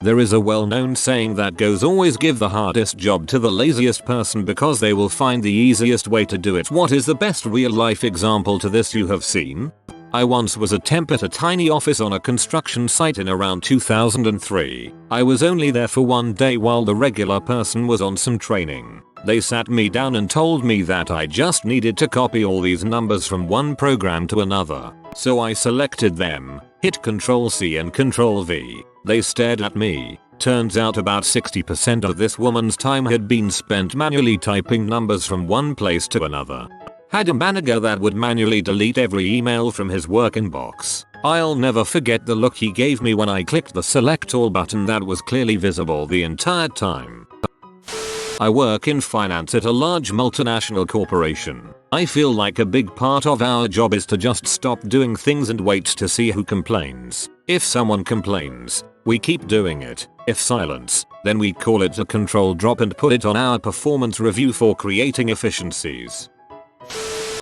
There is a well-known saying that goes, always give the hardest job to the laziest person because they will find the easiest way to do it. What is the best real-life example to this you have seen? I once was a temp at a tiny office on a construction site in around 2003. I was only there for one day while the regular person was on some training. They sat me down and told me that I just needed to copy all these numbers from one program to another. So I selected them, hit Ctrl C and Ctrl V. They stared at me. Turns out about 60% of this woman's time had been spent manually typing numbers from one place to another. Had a manager that would manually delete every email from his work inbox. I'll never forget the look he gave me when I clicked the select all button that was clearly visible the entire time. I work in finance at a large multinational corporation. I feel like a big part of our job is to just stop doing things and wait to see who complains. If someone complains, we keep doing it. If silence, then we call it a control drop and put it on our performance review for creating efficiencies.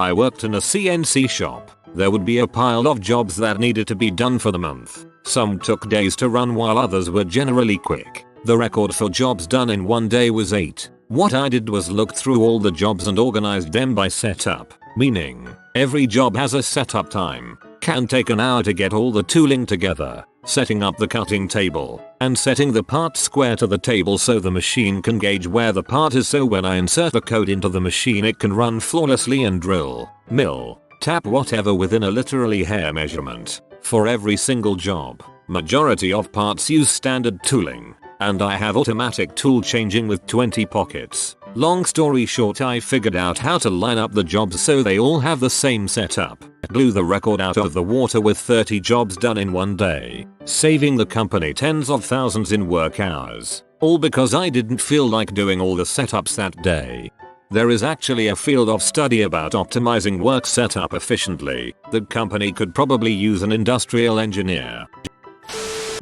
I worked in a CNC shop. There would be a pile of jobs that needed to be done for the month. Some took days to run while others were generally quick. The record for jobs done in one day was 8. What I did was look through all the jobs and organized them by setup, meaning every job has a setup time. Can take an hour to get all the tooling together, setting up the cutting table, and setting the part square to the table so the machine can gauge where the part is, so when I insert the code into the machine it can run flawlessly and drill, mill, tap whatever within a literally hair measurement. For every single job, majority of parts use standard tooling, and I have automatic tool changing with 20 pockets. Long story short, I figured out how to line up the jobs so they all have the same setup. Blew the record out of the water with 30 jobs done in one day, saving the company tens of thousands in work hours. All because I didn't feel like doing all the setups that day. There is actually a field of study about optimizing work setup efficiently. The company could probably use an industrial engineer.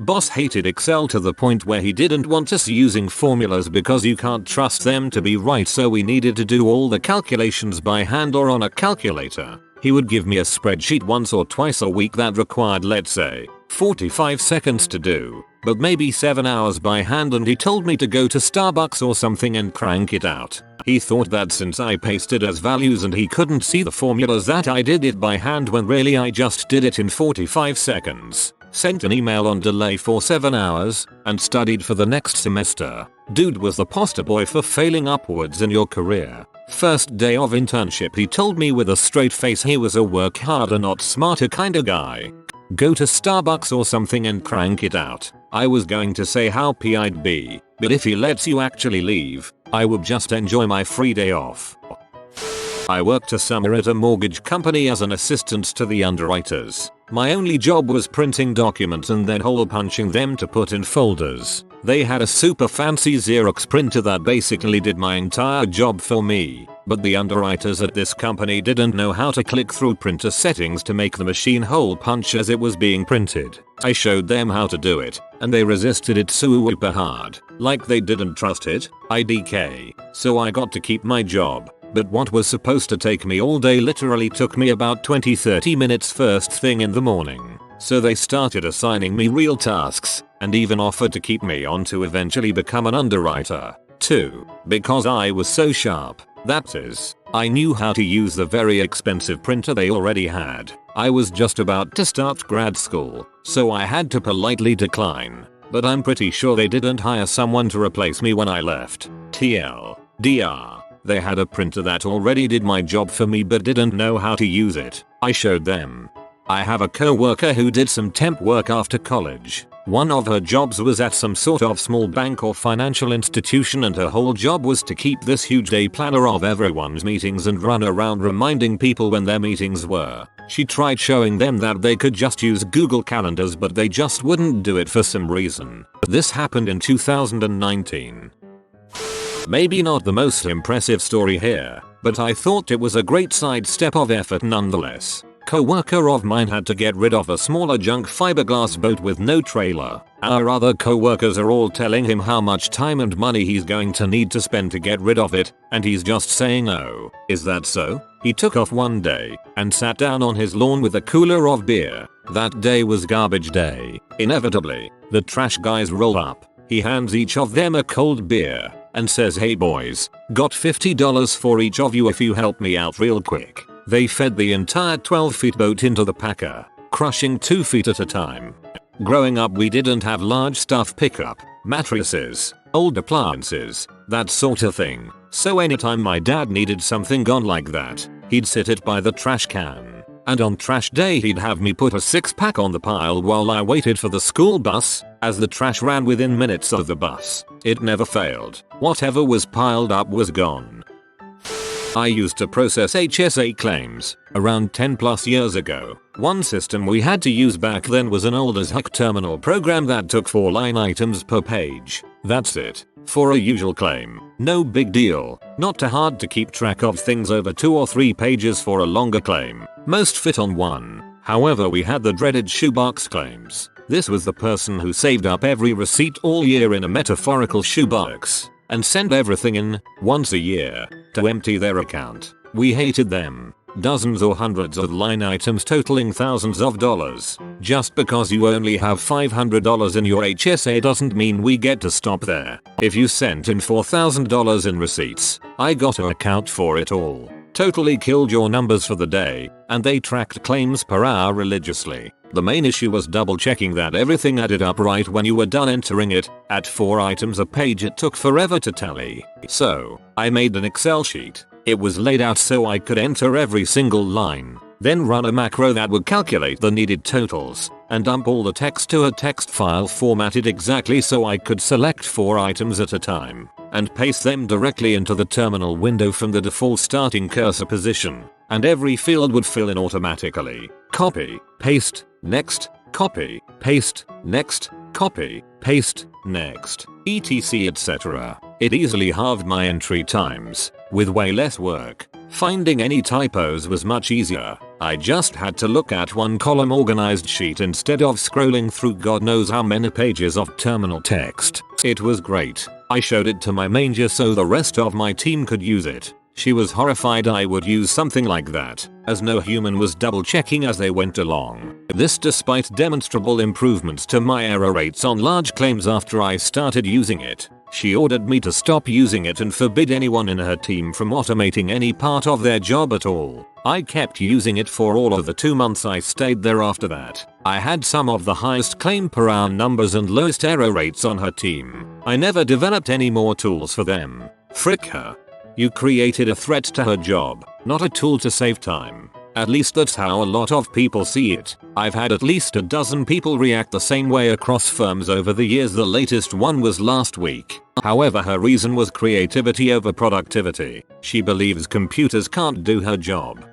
Boss hated Excel to the point where he didn't want us using formulas because you can't trust them to be right, so we needed to do all the calculations by hand or on a calculator. He would give me a spreadsheet once or twice a week that required, let's say, 45 seconds to do, but maybe 7 hours by hand, and he told me to go to Starbucks or something and crank it out. He thought that since I pasted as values and he couldn't see the formulas that I did it by hand, when really I just did it in 45 seconds. Sent an email on delay for 7 hours, and studied for the next semester. Dude was the poster boy for failing upwards in your career. First day of internship he told me with a straight face he was a work harder not smarter kinda guy. Go to Starbucks or something and crank it out. I was going to say how I'd be, but if he lets you actually leave, I would just enjoy my free day off. I worked a summer at a mortgage company as an assistant to the underwriters. My only job was printing documents and then hole punching them to put in folders. They had a super fancy Xerox printer that basically did my entire job for me, but the underwriters at this company didn't know how to click through printer settings to make the machine hole punch as it was being printed. I showed them how to do it, and they resisted it super hard, like they didn't trust it. IDK. So I got to keep my job. But what was supposed to take me all day literally took me about 20-30 minutes first thing in the morning. So they started assigning me real tasks, and even offered to keep me on to eventually become an underwriter, too, because I was so sharp. That is, I knew how to use the very expensive printer they already had. I was just about to start grad school, so I had to politely decline. But I'm pretty sure they didn't hire someone to replace me when I left. TLDR. They had a printer that already did my job for me but didn't know how to use it. I showed them. I have a coworker who did some temp work after college. One of her jobs was at some sort of small bank or financial institution, and her whole job was to keep this huge day planner of everyone's meetings and run around reminding people when their meetings were. She tried showing them that they could just use Google Calendars, but they just wouldn't do it for some reason. This happened in 2019. Maybe not the most impressive story here, but I thought it was a great sidestep of effort nonetheless. Coworker of mine had to get rid of a smaller junk fiberglass boat with no trailer. Our other coworkers are all telling him how much time and money he's going to need to spend to get rid of it, and he's just saying no. Is that so? He took off one day and sat down on his lawn with a cooler of beer. That day was garbage day. Inevitably, the trash guys roll up He hands each of them a cold beer and says, "Hey boys, got $50 for each of you if you help me out real quick." They fed the entire 12-feet boat into the packer, crushing 2 feet at a time. Growing up we didn't have large stuff pickup, mattresses, old appliances, that sort of thing. So anytime my dad needed something gone like that, he'd sit it by the trash can. And on trash day he'd have me put a 6-pack on the pile while I waited for the school bus, as the trash ran within minutes of the bus. It never failed. Whatever was piled up was gone. I used to process HSA claims around 10 plus years ago. One system we had to use back then was an old as heck terminal program that took 4 line items per page. That's it. For a usual claim. No big deal. Not too hard to keep track of things over 2 or 3 pages for a longer claim. Most fit on one. However, we had the dreaded shoebox claims. This was the person who saved up every receipt all year in a metaphorical shoebox and sent everything in once a year to empty their account. We hated them. Dozens or hundreds of line items totaling thousands of dollars. Just because you only have $500 in your HSA doesn't mean we get to stop there. If you sent in $4,000 in receipts, I got to account for it all. Totally killed your numbers for the day, and they tracked claims per hour religiously. The main issue was double checking that everything added up right when you were done entering it. At 4 items a page it took forever to tally. So, I made an Excel sheet. It was laid out so I could enter every single line, then run a macro that would calculate the needed totals, and dump all the text to a text file formatted exactly so I could select 4 items at a time, and paste them directly into the terminal window from the default starting cursor position, and every field would fill in automatically. Copy, paste, next, copy, paste, next, copy, paste, next, etc etc. It easily halved my entry times, with way less work. Finding any typos was much easier. I just had to look at one column organized sheet instead of scrolling through God knows how many pages of terminal text. It was great. I showed it to my manager so the rest of my team could use it. She was horrified I would use something like that, as no human was double checking as they went along. This despite demonstrable improvements to my error rates on large claims after I started using it. She ordered me to stop using it and forbid anyone in her team from automating any part of their job at all. I kept using it for all of the 2 months I stayed there after that. I had some of the highest claim per hour numbers and lowest error rates on her team. I never developed any more tools for them. Frick her. You created a threat to her job, not a tool to save time. At least that's how a lot of people see it. I've had at least a dozen people react the same way across firms over the years. The latest one was last week. However, her reason was creativity over productivity. She believes computers can't do her job.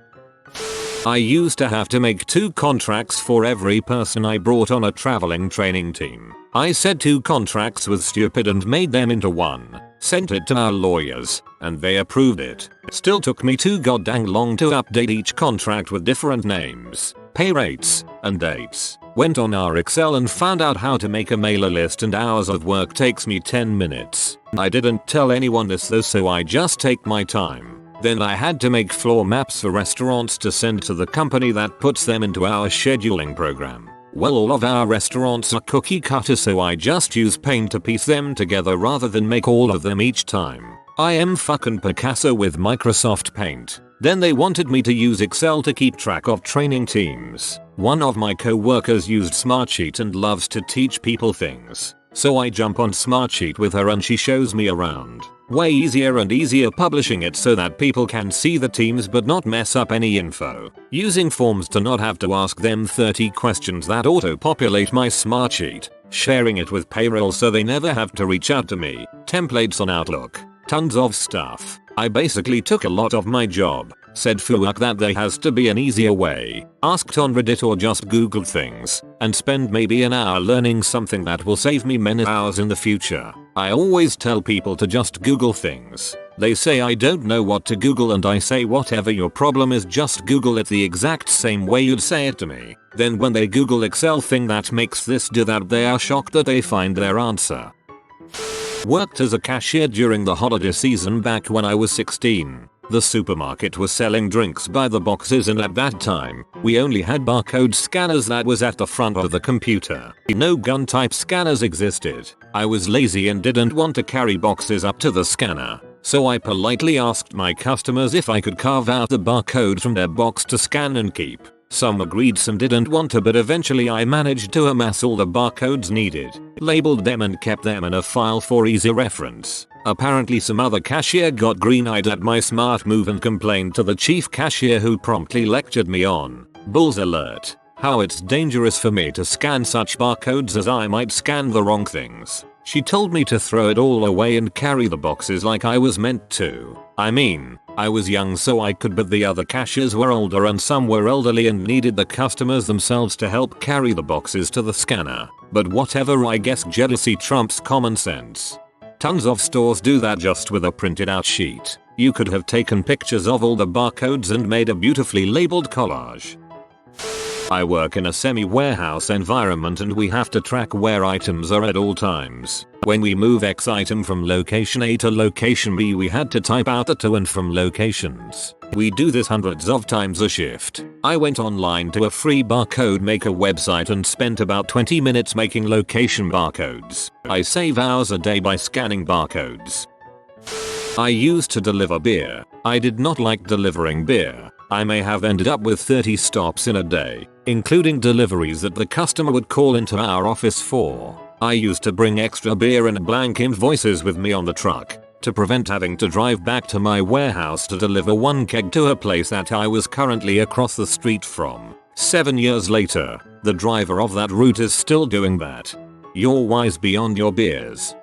I used to have to make 2 contracts for every person I brought on a traveling training team. I said 2 contracts was stupid and made them into 1. Sent it to our lawyers, and they approved it. Still took me too goddamn long to update each contract with different names, pay rates, and dates. Went on our Excel and found out how to make a mailer list, and hours of work takes me 10 minutes. I didn't tell anyone this though, so I just take my time. Then I had to make floor maps for restaurants to send to the company that puts them into our scheduling program. Well, all of our restaurants are cookie cutter, so I just use Paint to piece them together rather than make all of them each time. I am fucking Picasso with Microsoft Paint. Then they wanted me to use Excel to keep track of training teams. One of my co-workers used Smartsheet and loves to teach people things. So I jump on Smartsheet with her and she shows me around. Way easier and easier publishing it so that people can see the teams but not mess up any info. Using forms to not have to ask them 30 questions that auto-populate my Smartsheet. Sharing it with payroll so they never have to reach out to me. Templates on Outlook. Tons of stuff. I basically took a lot of my job. Said fuck that, there has to be an easier way. Asked on Reddit or just googled things. And spend maybe an hour learning something that will save me many hours in the future. I always tell people to just Google things. They say I don't know what to Google, and I say whatever your problem is, just Google it the exact same way you'd say it to me. Then when they Google Excel thing that makes this do that, they are shocked that they find their answer. Worked as a cashier during the holiday season back when I was 16. The supermarket was selling drinks by the boxes, and at that time, we only had barcode scanners that was at the front of the computer. No gun type scanners existed. I was lazy and didn't want to carry boxes up to the scanner. So I politely asked my customers if I could carve out the barcode from their box to scan and keep. Some agreed, some didn't want to, but eventually I managed to amass all the barcodes needed, labeled them and kept them in a file for easy reference. Apparently some other cashier got green-eyed at my smart move and complained to the chief cashier, who promptly lectured me on bulls alert, how it's dangerous for me to scan such barcodes as I might scan the wrong things. She told me to throw it all away and carry the boxes like I was meant to. I mean, I was young so I could, but the other cashiers were older and some were elderly and needed the customers themselves to help carry the boxes to the scanner. But whatever, I guess jealousy trumps common sense. Tons of stores do that just with a printed out sheet. You could have taken pictures of all the barcodes and made a beautifully labeled collage. I work in a semi-warehouse environment and we have to track where items are at all times. When we move X item from location A to location B, we had to type out the to and from locations. We do this hundreds of times a shift. I went online to a free barcode maker website and spent about 20 minutes making location barcodes. I save hours a day by scanning barcodes. I used to deliver beer. I did not like delivering beer. I may have ended up with 30 stops in a day, including deliveries that the customer would call into our office for. I used to bring extra beer and blank invoices with me on the truck to prevent having to drive back to my warehouse to deliver one keg to a place that I was currently across the street from. 7 years later, the driver of that route is still doing that. You're wise beyond your beers.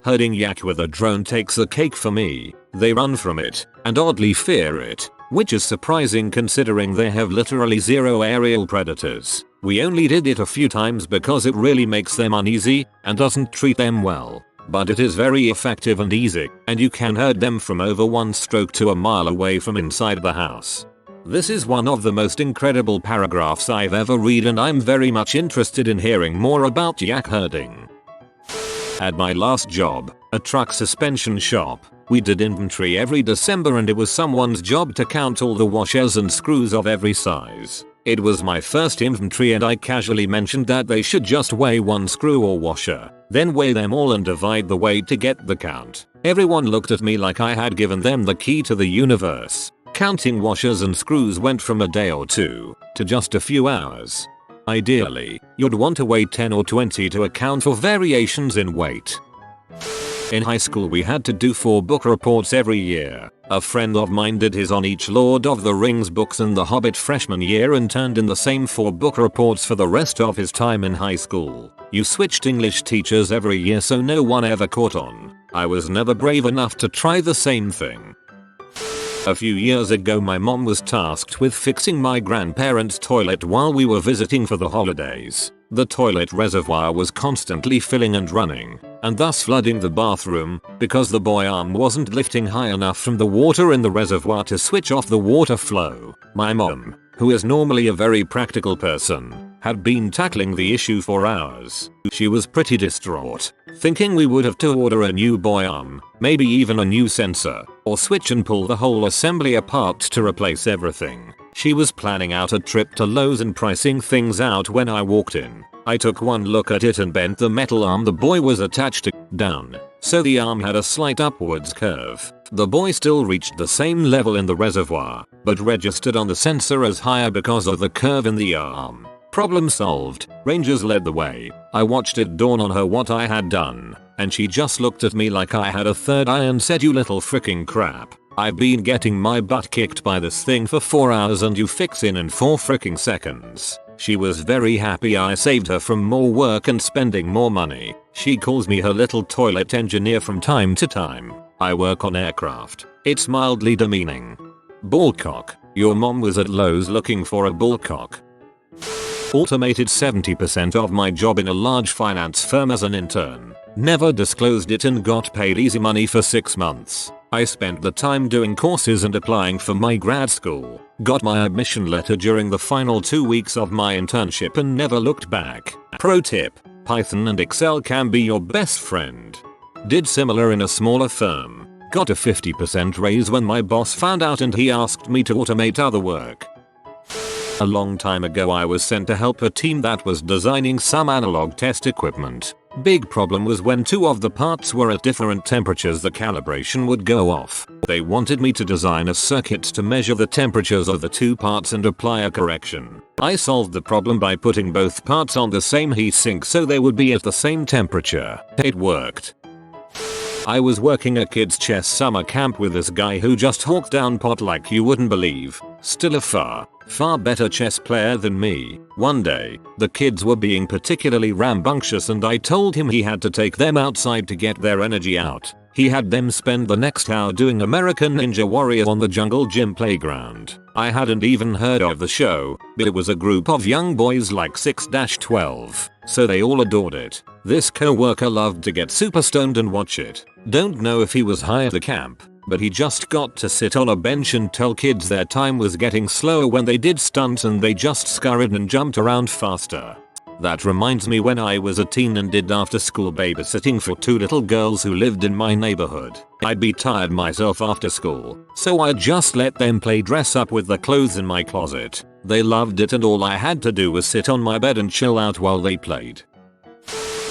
Herding yak with a drone takes the cake for me. They run from it and oddly fear it, which is surprising considering they have literally zero aerial predators. We only did it a few times because it really makes them uneasy and doesn't treat them well. But it is very effective and easy, and you can herd them from over one stroke to a mile away from inside the house. This is one of the most incredible paragraphs I've ever read, and I'm very much interested in hearing more about yak herding. At my last job, a truck suspension shop, we did inventory every December and it was someone's job to count all the washers and screws of every size. It was my first inventory and I casually mentioned that they should just weigh one screw or washer, then weigh them all and divide the weight to get the count. Everyone looked at me like I had given them the key to the universe. Counting washers and screws went from a day or two to just a few hours. Ideally, you'd want to weigh 10 or 20 to account for variations in weight. In high school we had to do 4 book reports every year. A friend of mine did his on each Lord of the Rings books and The Hobbit freshman year and turned in the same 4 book reports for the rest of his time in high school. You switched English teachers every year so no one ever caught on. I was never brave enough to try the same thing. A few years ago my mom was tasked with fixing my grandparents' toilet while we were visiting for the holidays. The toilet reservoir was constantly filling and running, and thus flooding the bathroom, because the boy arm wasn't lifting high enough from the water in the reservoir to switch off the water flow. My mom, who is normally a very practical person, had been tackling the issue for hours. She was pretty distraught, thinking we would have to order a new boy arm, maybe even a new sensor, or switch and pull the whole assembly apart to replace everything. She was planning out a trip to Lowe's and pricing things out when I walked in. I took one look at it and bent the metal arm the boy was attached to down, so the arm had a slight upwards curve. The boy still reached the same level in the reservoir, but registered on the sensor as higher because of the curve in the arm. Problem solved. Rangers led the way. I watched it dawn on her what I had done, and she just looked at me like I had a third eye and said, "You little freaking crap. I've been getting my butt kicked by this thing for 4 hours and you fix it in 4 freaking seconds." She was very happy I saved her from more work and spending more money. She calls me her little toilet engineer from time to time. I work on aircraft. It's mildly demeaning. Bullcock. Your mom was at Lowe's looking for a bullcock. Automated 70% of my job in a large finance firm as an intern. Never disclosed it and got paid easy money for 6 months. I spent the time doing courses and applying for my grad school. Got my admission letter during the final 2 weeks of my internship and never looked back. Pro tip: Python and Excel can be your best friend. Did similar in a smaller firm. Got a 50% raise when my boss found out and he asked me to automate other work. A long time ago I was sent to help a team that was designing some analog test equipment. Big problem was when two of the parts were at different temperatures the calibration would go off. They wanted me to design a circuit to measure the temperatures of the two parts and apply a correction. I solved the problem by putting both parts on the same heatsink so they would be at the same temperature. It worked. I was working a kids chess summer camp with this guy who just hawked down pot like you wouldn't believe. Still a far better chess player than me. One day, the kids were being particularly rambunctious and I told him he had to take them outside to get their energy out. He had them spend the next hour doing American Ninja Warrior on the jungle gym playground. I hadn't even heard of the show, but it was a group of young boys like 6-12, so they all adored it. This coworker loved to get super stoned and watch it. Don't know if he was high at the camp, but he just got to sit on a bench and tell kids their time was getting slower when they did stunts and they just scurried and jumped around faster. That reminds me when I was a teen and did after school babysitting for two little girls who lived in my neighborhood. I'd be tired myself after school, so I'd just let them play dress up with the clothes in my closet. They loved it and all I had to do was sit on my bed and chill out while they played.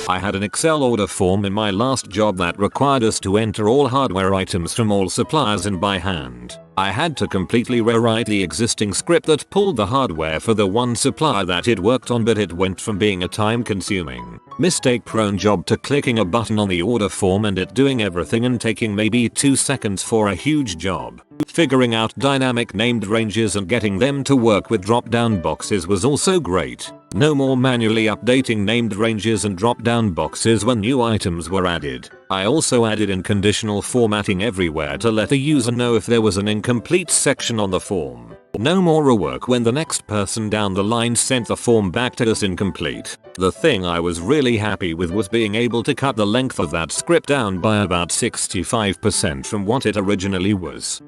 I had an Excel order form in my last job that required us to enter all hardware items from all suppliers and by hand. I had to completely rewrite the existing script that pulled the hardware for the one supplier that it worked on, but it went from being a time-consuming, mistake-prone job to clicking a button on the order form and it doing everything and taking maybe 2 seconds for a huge job. Figuring out dynamic named ranges and getting them to work with drop-down boxes was also great. No more manually updating named ranges and drop-down boxes when new items were added. I also added in conditional formatting everywhere to let the user know if there was an incomplete section on the form. No more rework when the next person down the line sent the form back to us incomplete. The thing I was really happy with was being able to cut the length of that script down by about 65% from what it originally was.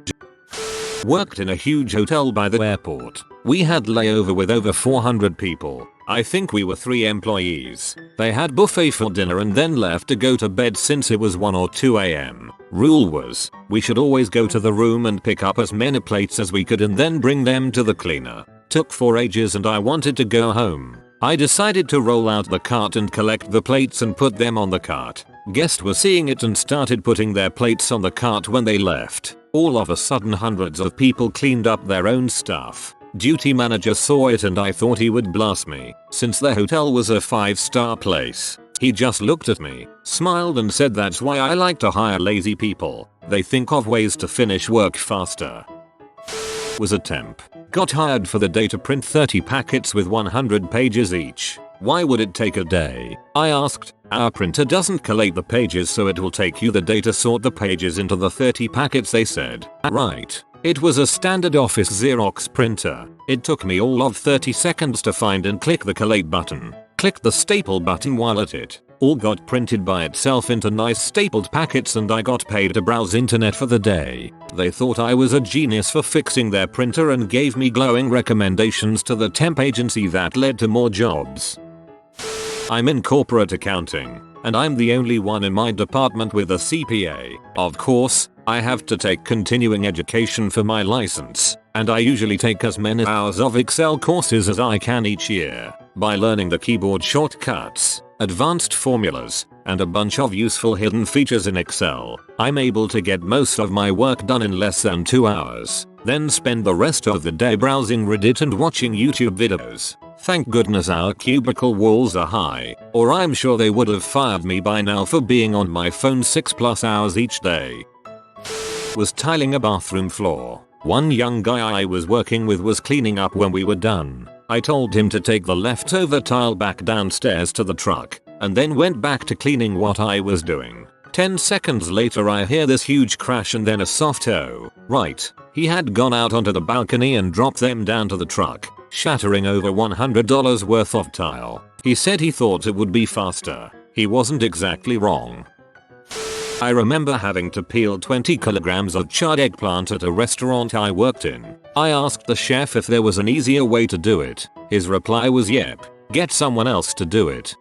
Worked in a huge hotel by the airport. We had layover with over 400 people. I think we were 3 employees. They had buffet for dinner and then left to go to bed since it was 1 or 2 am. Rule was, we should always go to the room and pick up as many plates as we could and then bring them to the cleaner. Took for ages and I wanted to go home. I decided to roll out the cart and collect the plates and put them on the cart. Guests were seeing it and started putting their plates on the cart when they left. All of a sudden hundreds of people cleaned up their own stuff. Duty manager saw it and I thought he would blast me, since the hotel was a 5-star place. He just looked at me, smiled and said that's why I like to hire lazy people. They think of ways to finish work faster. Was a temp. Got hired for the day to print 30 packets with 100 pages each. Why would it take a day? I asked. Our printer doesn't collate the pages so it will take you the day to sort the pages into the 30 packets, they said. Right. It was a standard office Xerox printer. It took me all of 30 seconds to find and click the collate button. Clicked the staple button while at it. All got printed by itself into nice stapled packets and I got paid to browse internet for the day. They thought I was a genius for fixing their printer and gave me glowing recommendations to the temp agency that led to more jobs. I'm in corporate accounting, and I'm the only one in my department with a CPA. Of course, I have to take continuing education for my license, and I usually take as many hours of Excel courses as I can each year. By learning the keyboard shortcuts, advanced formulas, and a bunch of useful hidden features in Excel, I'm able to get most of my work done in less than 2 hours, then spend the rest of the day browsing Reddit and watching YouTube videos. Thank goodness our cubicle walls are high, or I'm sure they would have fired me by now for being on my phone 6+ hours each day. Was tiling a bathroom floor. One young guy I was working with was cleaning up when we were done. I told him to take the leftover tile back downstairs to the truck, and then went back to cleaning what I was doing. 10 seconds later I hear this huge crash and then a soft "oh." Right, he had gone out onto the balcony and dropped them down to the truck, shattering over $100 worth of tile. He said he thought it would be faster. He wasn't exactly wrong. I remember having to peel 20 kilograms of charred eggplant at a restaurant I worked in. I asked the chef if there was an easier way to do it. His reply was yep, get someone else to do it.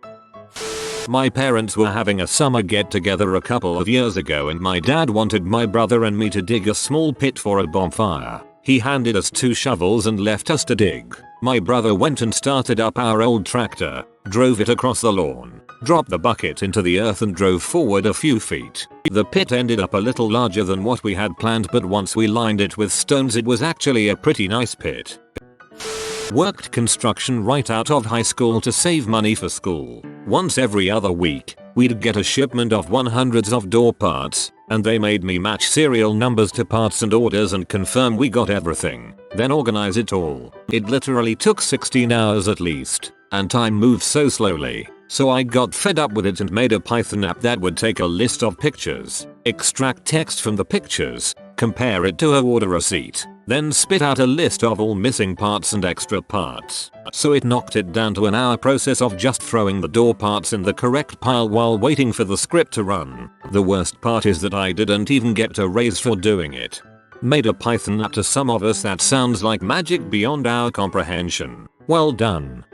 My parents were having a summer get together a couple of years ago and my dad wanted my brother and me to dig a small pit for a bonfire. He handed us 2 shovels and left us to dig. My brother went and started up our old tractor, drove it across the lawn, dropped the bucket into the earth and drove forward a few feet. The pit ended up a little larger than what we had planned, but once we lined it with stones it was actually a pretty nice pit. Worked construction right out of high school to save money for school. Once every other week, we'd get a shipment of 100s of door parts, and they made me match serial numbers to parts and orders and confirm we got everything, then organize it all. It literally took 16 hours at least, and time moves so slowly, so I got fed up with it and made a Python app that would take a list of pictures, extract text from the pictures, compare it to a order receipt, then spit out a list of all missing parts and extra parts. So it knocked it down to an hour process of just throwing the door parts in the correct pile while waiting for the script to run. The worst part is that I didn't even get a raise for doing it. Made a Python app to some of us that sounds like magic beyond our comprehension. Well done.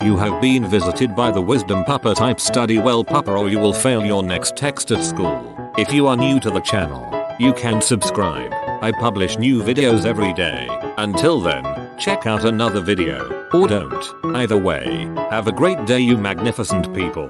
You have been visited by the wisdom pupper type. Study well pupper or you will fail your next text at school. If you are new to the channel, you can subscribe. I publish new videos every day. Until then, check out another video, or don't. Either way, have a great day you magnificent people.